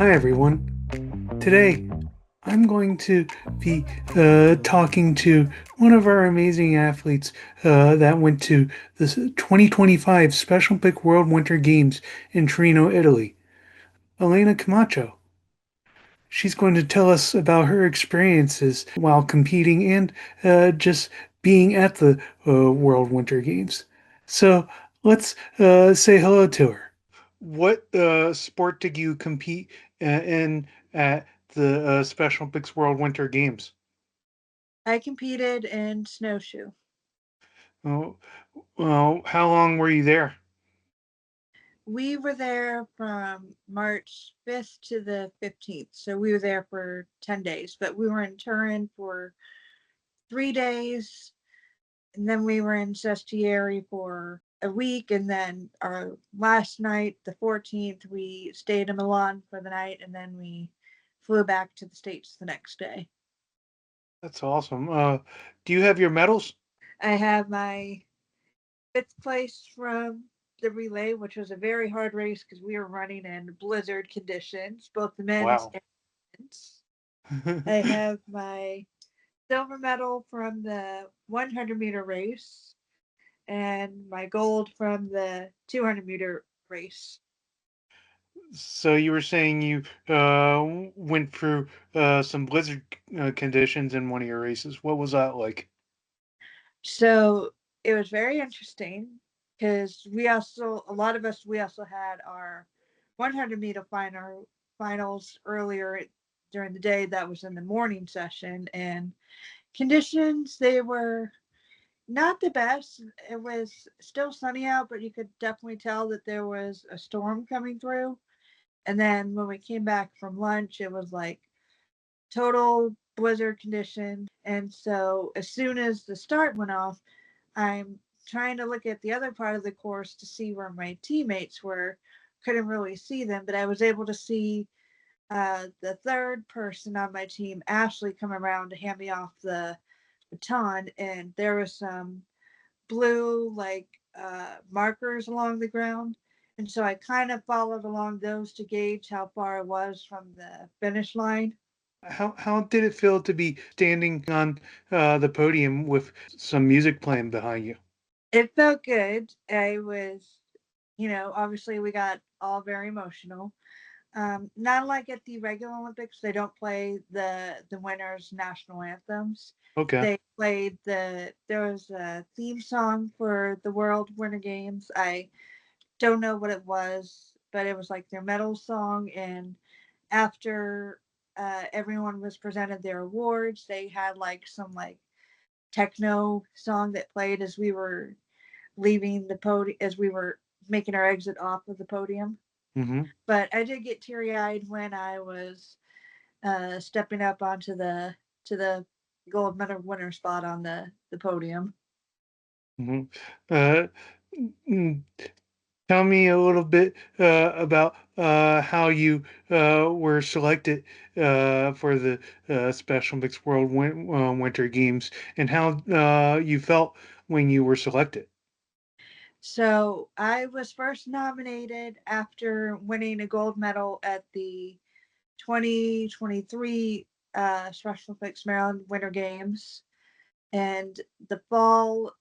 Hi, everyone. Today, I'm going to be talking to one of our amazing athletes that went to the 2025 Special Olympic World Winter Games in Torino, Italy, Eliana Camacho. She's going to tell us about her experiences while competing and just being at the World Winter Games. So let's say hello to her. What sport did you compete in at the Special Olympics World Winter Games? I competed in snowshoe. Oh, well, how long were you there? We were there from March 5th to the 15th. So we were there for 10 days, but we were in Turin for 3 days. And then we were in Sestieri for a week. And then our last night, the 14th, we stayed in Milan for the night. And then we flew back to the States the next day. That's awesome. Do you have your medals? I have my fifth place from the relay, which was a very hard race because we were running in blizzard conditions, both the men's Wow. and women's. I have my silver medal from the 100-meter race and my gold from the 200-meter race. So you were saying you went through some blizzard conditions in one of your races. What was that like? So it was very interesting because a lot of us, we also had our 100-meter finals earlier during the day. That was in the morning session, and conditions, they were not the best. It was still sunny out, but you could definitely tell that there was a storm coming through. And then when we came back from lunch, it was like total blizzard conditions. And so as soon as the start went off, I'm trying to look at the other part of the course to see where my teammates were. Couldn't really see them, but I was able to see the third person on my team, Ashley, come around to hand me off the baton, and there was some blue markers along the ground. And so I kind of followed along those to gauge how far I was from the finish line. How did it feel to be standing on the podium with some music playing behind you? It felt good. I was, obviously we got all very emotional. Not like at the regular Olympics, they don't play the winners' national anthems. Okay. They played there was a theme song for the World Winter Games. I don't know what it was, but it was like their medal song. And after everyone was presented their awards, they had like some like techno song that played as we were leaving the podium, as we were making our exit off of the podium. Mm-hmm. But I did get teary eyed when I was stepping up onto the gold medal winner spot on the podium. Mm-hmm. Uh, mm, Tell me a little bit about how you were selected for the Special Olympics Winter Games and how you felt when you were selected. So I was first nominated after winning a gold medal at the 2023 Special Olympics Maryland Winter Games, and the fall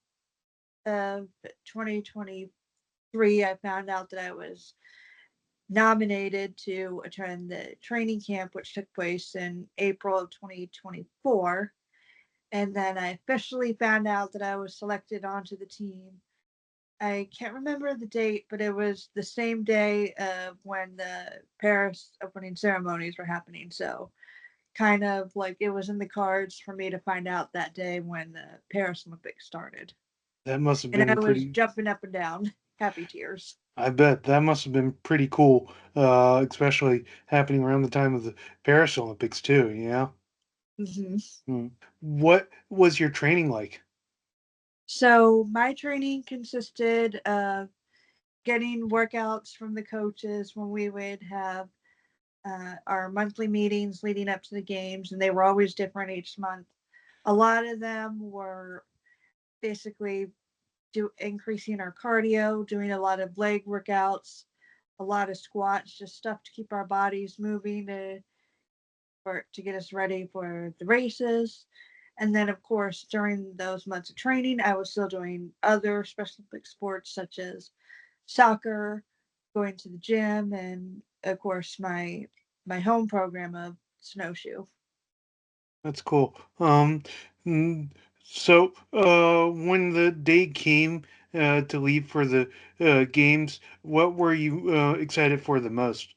of 2023, I found out that I was nominated to attend the training camp, which took place in April of 2024. And then I officially found out that I was selected onto the team. I can't remember the date, but it was the same day of when the Paris opening ceremonies were happening. So, kind of like it was in the cards for me to find out that day when the Paris Olympics started. That must have And I been was pretty. jumping up and down, happy tears. I bet that must have been pretty cool, especially happening around the time of the Paris Olympics too. Yeah. Hmm. Hmm. What was your training like? So, my training consisted of getting workouts from the coaches when we would have our monthly meetings leading up to the games, and they were always different each month. A lot of them were basically increasing our cardio, doing a lot of leg workouts, a lot of squats, just stuff to keep our bodies moving to get us ready for the races. And then, of course, during those months of training, I was still doing other Special Olympic sports such as soccer, going to the gym, and of course my home program of snowshoe. That's cool. Mm, so when the day came to leave for the games, what were you excited for the most?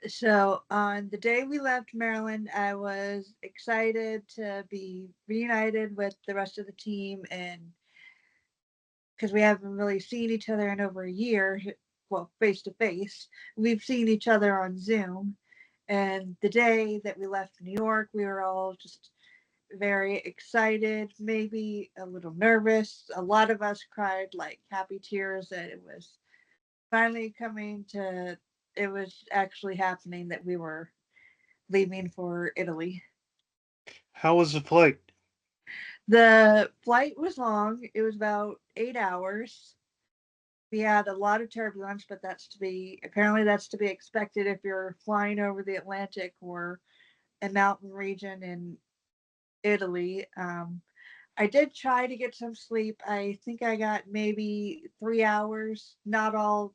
So on the day we left Maryland, I was excited to be reunited with the rest of the team, and because we haven't really seen each other in over a year, well, face to face, we've seen each other on Zoom. And the day that we left New York, we were all just very excited, maybe a little nervous. A lot of us cried like happy tears that it was finally coming to, it was actually happening that we were leaving for Italy. How was the flight? The flight was long, it was about 8 hours. We had a lot of turbulence, but that's to be expected if you're flying over the Atlantic or a mountain region in Italy. I did try to get some sleep. I think I got maybe 3 hours, not all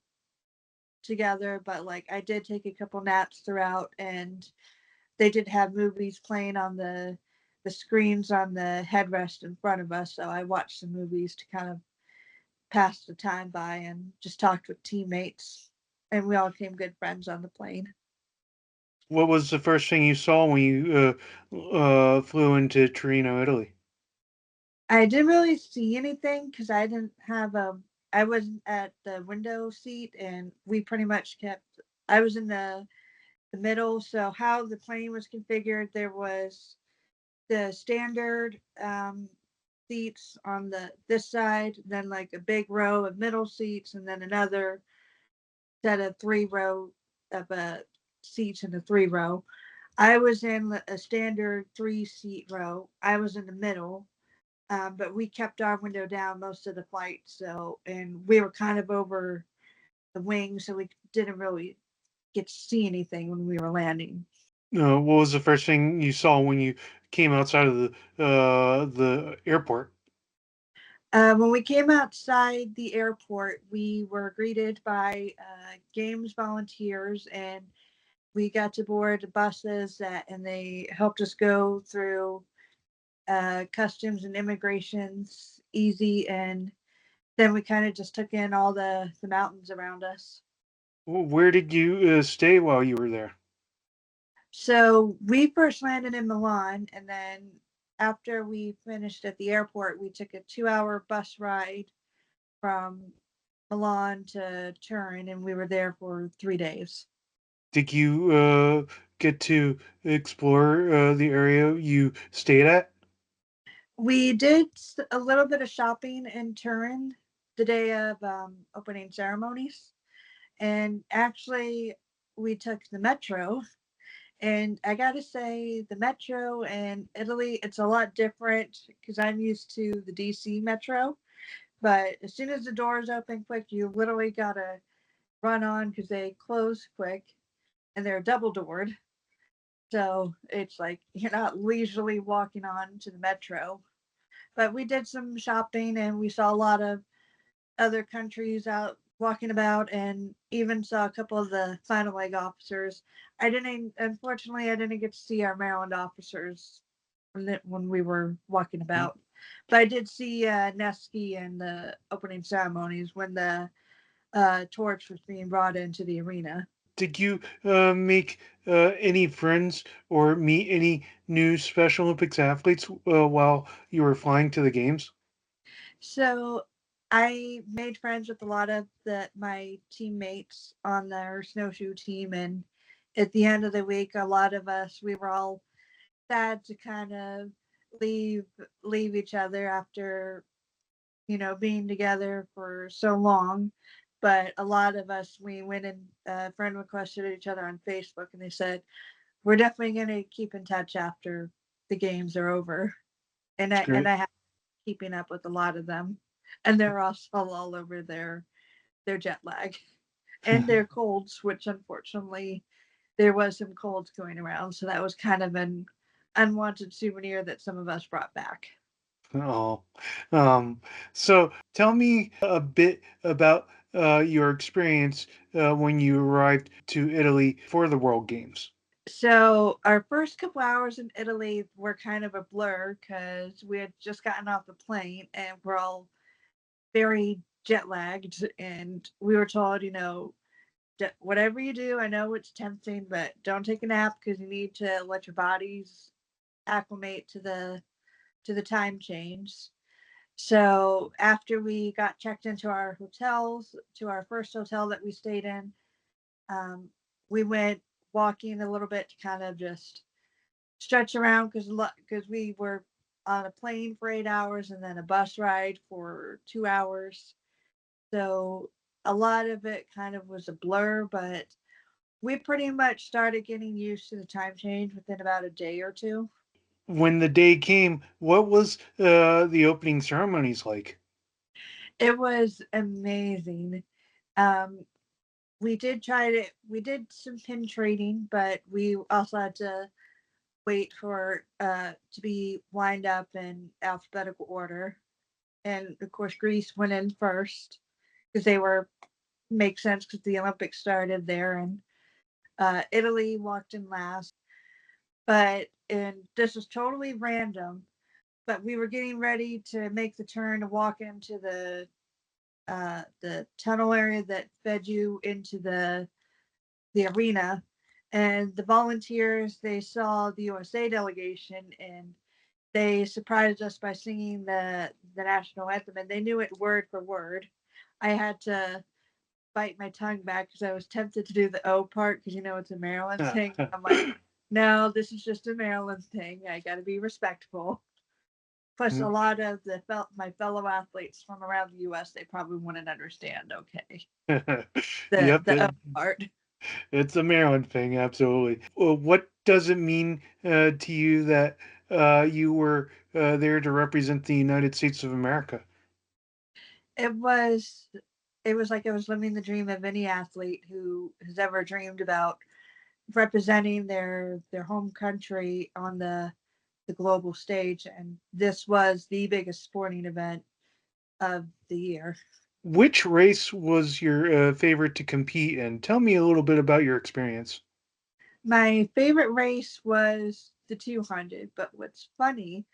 together, but like I did take a couple naps throughout, and they did have movies playing on the screens on the headrest in front of us. So I watched some movies to kind of pass the time by and just talked with teammates, and we all became good friends on the plane. What was the first thing you saw when you flew into Torino, Italy? I didn't really see anything because I didn't have a. I was at the window seat, and we pretty much kept. I was in the middle. So how the plane was configured, there was the standard seats on the this side, then like a big row of middle seats, and then another set of 3 row of seats in the 3 row. I was in a standard 3 seat row. I was in the middle, but we kept our window down most of the flight. So, and we were kind of over the wing, so we didn't really get to see anything when we were landing. What was the first thing you saw when you came outside of the airport? When we came outside the airport, we were greeted by games volunteers, and we got to board buses and they helped us go through customs and immigrations easy, and then we kind of just took in all the mountains around us. Where did you stay while you were there? So we first landed in Milan, and then after we finished at the airport, we took a 2 hour bus ride from Milan to Turin, and we were there for 3 days. Did you get to explore the area you stayed at? We did a little bit of shopping in Turin the day of opening ceremonies, and actually, we took the metro. And I gotta say, the metro in Italy, it's a lot different because I'm used to the DC metro. But as soon as the doors open quick, you literally gotta run on because they close quick and they're double doored. So it's like you're not leisurely walking on to the metro. But we did some shopping and we saw a lot of other countries out walking about, and even saw a couple of the final leg officers. Unfortunately, I didn't get to see our Maryland officers when we were walking about. But I did see Nesky in the opening ceremonies when the torch was being brought into the arena. Did you make any friends or meet any new Special Olympics athletes while you were flying to the games? So I made friends with a lot of my teammates on their snowshoe team, and at the end of the week, a lot of us we were all sad to kind of leave leave each other after being together for so long. But a lot of us we went and friend requested each other on Facebook, and they said we're definitely going to keep in touch after the games are over. And That's I great. have keeping up with a lot of them, and they're also all over their jet lag. and their colds, which unfortunately there was some colds going around. So that was kind of an unwanted souvenir that some of us brought back. Oh, um, so tell me a bit about your experience when you arrived to Italy for the World Games. So our first couple hours in Italy were kind of a blur because we had just gotten off the plane and we're all very jet lagged, and we were told, whatever you do, I know it's tempting, but don't take a nap because you need to let your bodies acclimate to the time change. So after we got checked into our hotels, to our first hotel that we stayed in, um, we went walking a little bit to kind of just stretch around because we were on a plane for 8 hours and then a bus ride for 2 hours. So a lot of it kind of was a blur, but we pretty much started getting used to the time change within about a day or two. When the day came, what was the opening ceremonies like? It was amazing. Um, we did some pin trading, but we also had to wait for to be lined up in alphabetical order. And of course, Greece went in first because they were makes sense because the Olympics started there, and Italy walked in last. But and this was totally random. But we were getting ready to make the turn to walk into the tunnel area that fed you into the arena, and the volunteers they saw the USA delegation and they surprised us by singing the national anthem, and they knew it word for word. I had to bite my tongue back because I was tempted to do the O part because it's a Maryland thing. I'm like, no, this is just a Maryland thing. I got to be respectful. Plus, a lot of my fellow athletes from around the U.S. they probably wouldn't understand. Okay, Yep, the O part. it's a Maryland thing, absolutely. Well, what does it mean to you that you were there to represent the United States of America? It was it was like I was living the dream of any athlete who has ever dreamed about representing their home country on the global stage, and this was the biggest sporting event of the year. Which race was your favorite to compete in? Tell me a little bit about your experience. My favorite race was the 200, but what's funny,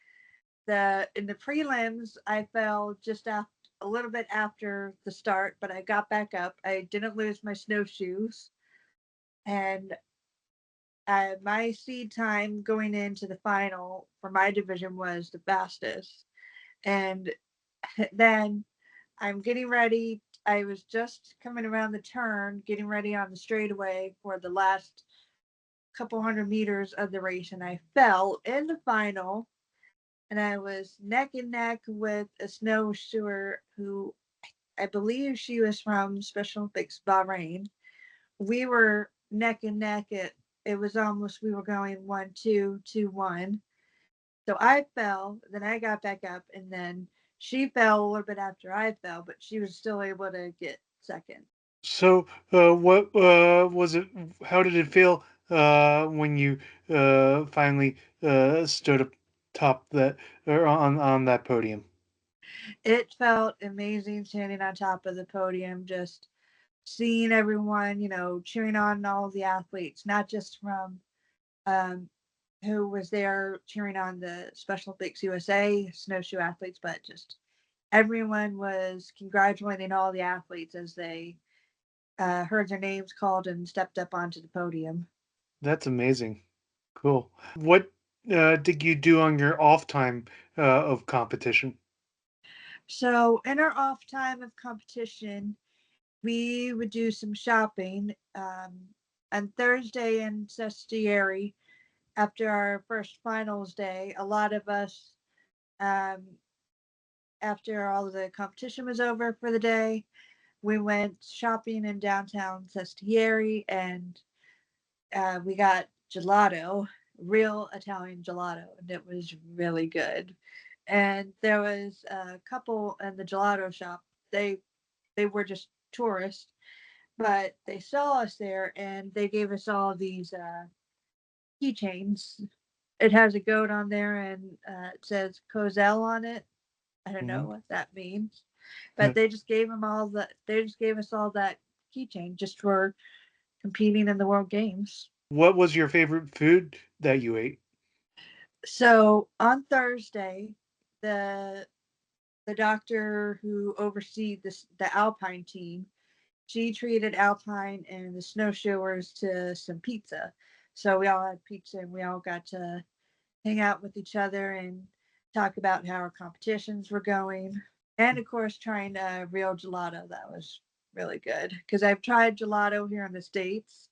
the in the prelims I fell just after a little bit after the start, but I got back up. I didn't lose my snowshoes, and my seed time going into the final for my division was the fastest. And then I'm getting ready. I was just coming around the turn, getting ready on the straightaway for the last couple hundred meters of the race, and I fell in the final. And I was neck and neck with a snowshoer who I believe she was from Special Olympics Bahrain. We were neck and neck. It was almost we were going 1-2, 2-1. So I fell, then I got back up, and then she fell a little bit after I fell, but she was still able to get second. So, what was it? How did it feel when you finally stood up top that or on that podium? It felt amazing standing on top of the podium, just seeing everyone, cheering on all the athletes, not just from um, who was there cheering on the Special Olympics USA snowshoe athletes, but just everyone was congratulating all the athletes as they heard their names called and stepped up onto the podium. That's amazing. Cool. What did you do on your off time of competition? So, in our off time of competition, we would do some shopping. On Thursday in Sestieri, after our first finals day, a lot of us, um, after all of the competition was over for the day, we went shopping in downtown Sestieri and we got gelato, real Italian gelato, and it was really good. And there was a couple in the gelato shop. They were just tourists, but they saw us there and they gave us all these keychains. It has a goat on there and it says Cozell on it. I don't know Mhm. what that means, but Uh, they just gave them all the. They just gave us all that keychain just for competing in the World Games. what was your favorite food that you ate? So on Thursday, the the doctor who oversees the Alpine team, she treated Alpine and the snowshoers to some pizza. So we all had pizza and we all got to hang out with each other and talk about how our competitions were going. And of course, trying real gelato. That was really good because I've tried gelato here in the States,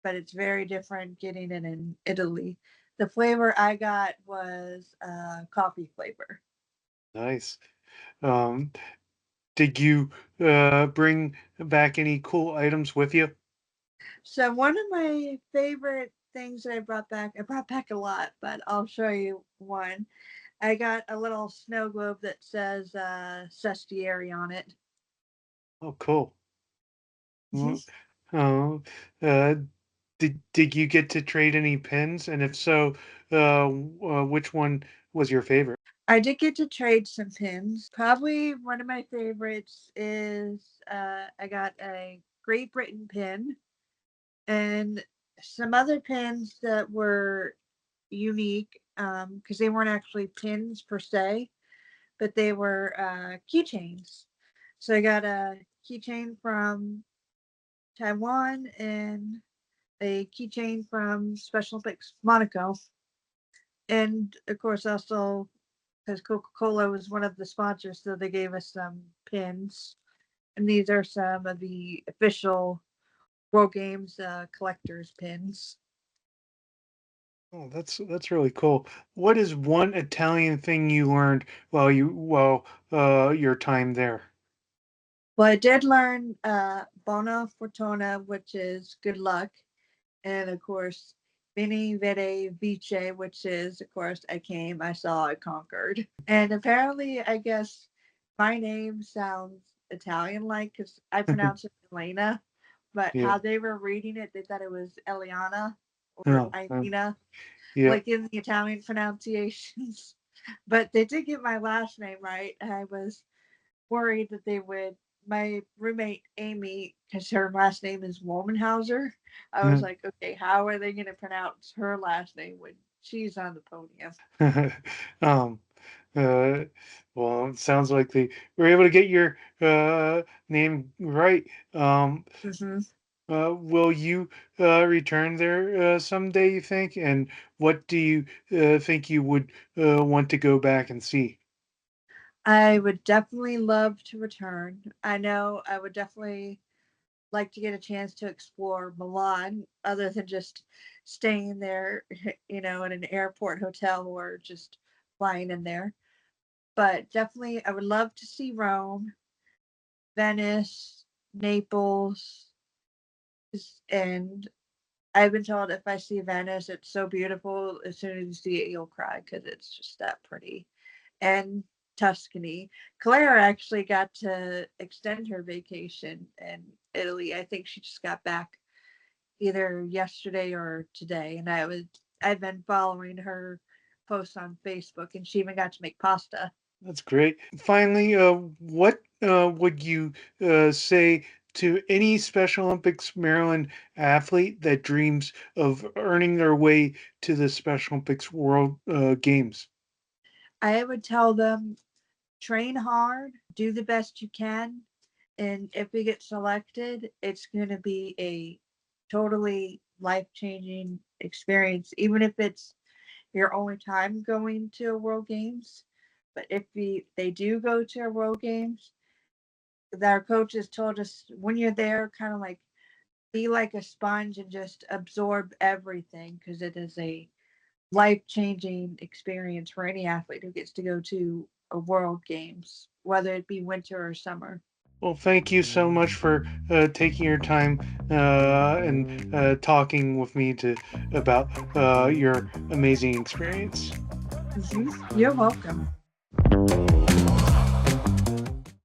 but it's very different getting it in Italy. The flavor I got was coffee flavor. Nice. Um, did you bring back any cool items with you? So one of my favorite things that I brought back a lot, but I'll show you one. I got a little snow globe that says Sestieri on it. Oh, cool. Mm-hmm. Well, Oh, uh, did you get to trade any pins? And if so, which one was your favorite? I did get to trade some pins. Probably one of my favorites is I got a Great Britain pin and some other pins that were unique because they weren't actually pins per se, but they were keychains. So I got a keychain from Taiwan and a keychain from Special Olympics Monaco. And of course, also because Coca Cola was one of the sponsors, so they gave us some pins. And these are some of the official World Games collector's pins. Oh, that's really cool. What is one Italian thing you learned while your time there? Well, I did learn Bona Fortuna, which is good luck. And of course, Veni Vede Vice, which is, of course, I came, I saw, I conquered. And apparently, I guess my name sounds Italian like because I pronounce it Elena, but Yeah. how they were reading it, they thought it was Eliana or Oh, Ilena, yeah. like in the Italian pronunciations. But they did get my last name right. I was worried that they would. My roommate Amy, because her last name is Wolmenhauser, I was Yeah. like, okay, how are they going to pronounce her last name when she's on the podium? um, uh, well, it sounds like they were able to get your name right. Mm-hmm. Will you return there someday, you think? And what do you think you would want to go back and see? I would definitely love to return. I know I would definitely like to get a chance to explore Milan other than just staying there, in an airport hotel or just flying in there. But definitely, I would love to see Rome, Venice, Naples, and I've been told if I see Venice, it's so beautiful. As soon as you see it, you'll cry because it's just that pretty. And Tuscany. Claire actually got to extend her vacation in Italy. I think she just got back either yesterday or today, and I've been following her posts on Facebook, and she even got to make pasta. That's great. Finally, what would you say to any Special Olympics Maryland athlete that dreams of earning their way to the Special Olympics World Games? I would tell them train hard, do the best you can, and if you get selected, it's going to be a totally life changing experience, even if it's your only time going to a World Games. But if they do go to a World Games, our coaches told us when you're there, kind of like be like a sponge and just absorb everything because it is a life changing experience for any athlete who gets to go to a World Games, whether it be winter or summer. Well, thank you so much for taking your time and talking with me to about your amazing experience. Mhm. You're welcome.